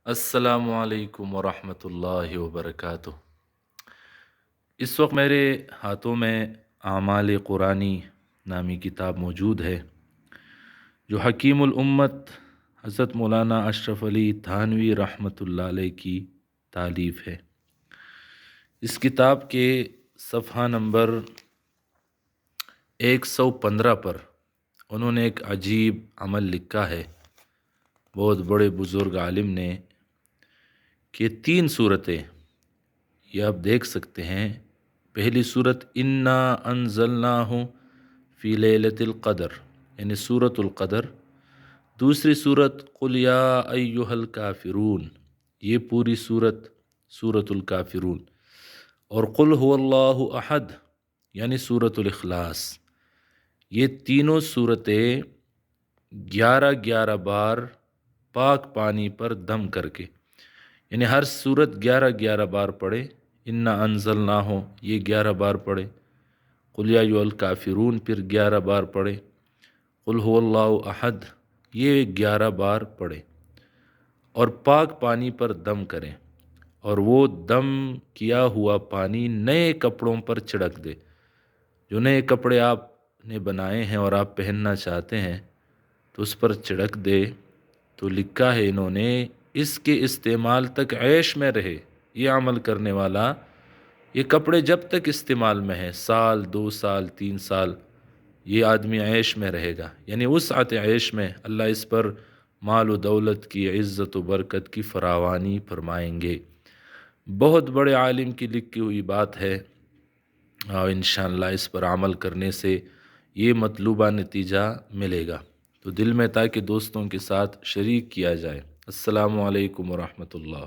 अस्सलामु अलैकुम वरहमतुल्लाहि वबरकातुह। इस वक्त मेरे हाथों में आमाल कुरानी नामी किताब मौजूद है, जो हकीमुल उम्मत हज़रत मौलाना अशरफ अली थानवी रहमतुल्लाह अलैह की तालीफ़ है। इस किताब के सफ़हा नंबर 115 पर उन्होंने एक अजीब अमल लिखा है, बहुत बड़े बुज़ुर्ग आलिम ने, कि 3 सूरतें ये आप देख सकते हैं। पहली सूरत इन्ना अनज़लनाहु फ़ी लैलतिल क़द्र यानी सूरतुल क़द्र। दूसरी सूरत क़ुल या अय्युहल काफ़िरून, ये पूरी सूरत सूरतुल काफ़िरून। और क़ुल हुवल्लाहु अहद यानी सूरतुल इख़लास। ये तीनों सूरतें 11-11 बार पाक पानी पर दम करके, यानी हर सूरत 11-11 बार पढ़े। इन्ना अनज़लनाहु ये 11 बार पढ़े, क़ुल या अय्युहल काफ़िरून फिर 11 बार पढ़े, क़ुल हुवल्लाहु अहद ये 11 बार पढ़े और पाक पानी पर दम करें। और वो दम किया हुआ पानी नए कपड़ों पर छिड़क दे। जो नए कपड़े आपने बनाए हैं और आप पहनना चाहते हैं तो उस पर छिड़क दे। तो लिखा है इन्होंने, इसके इस्तेमाल तक ऐश में रहे ये अमल करने वाला। ये कपड़े जब तक इस्तेमाल में है, साल 2 साल 3 साल, ये आदमी ऐश में रहेगा। यानी उस आते ऐश में अल्लाह इस पर माल व दौलत की, इज़्ज़त व बरकत की फरावानी फरमाएंगे। बहुत बड़े आलिम की लिखी हुई बात है और इंशाअल्लाह इस पर अमल करने से ये मतलूबा नतीजा मिलेगा। तो दिल में ताकि दोस्तों के साथ शरीक किया जाए। अस्सलामु अलैकुम वरहमतुल्लाह।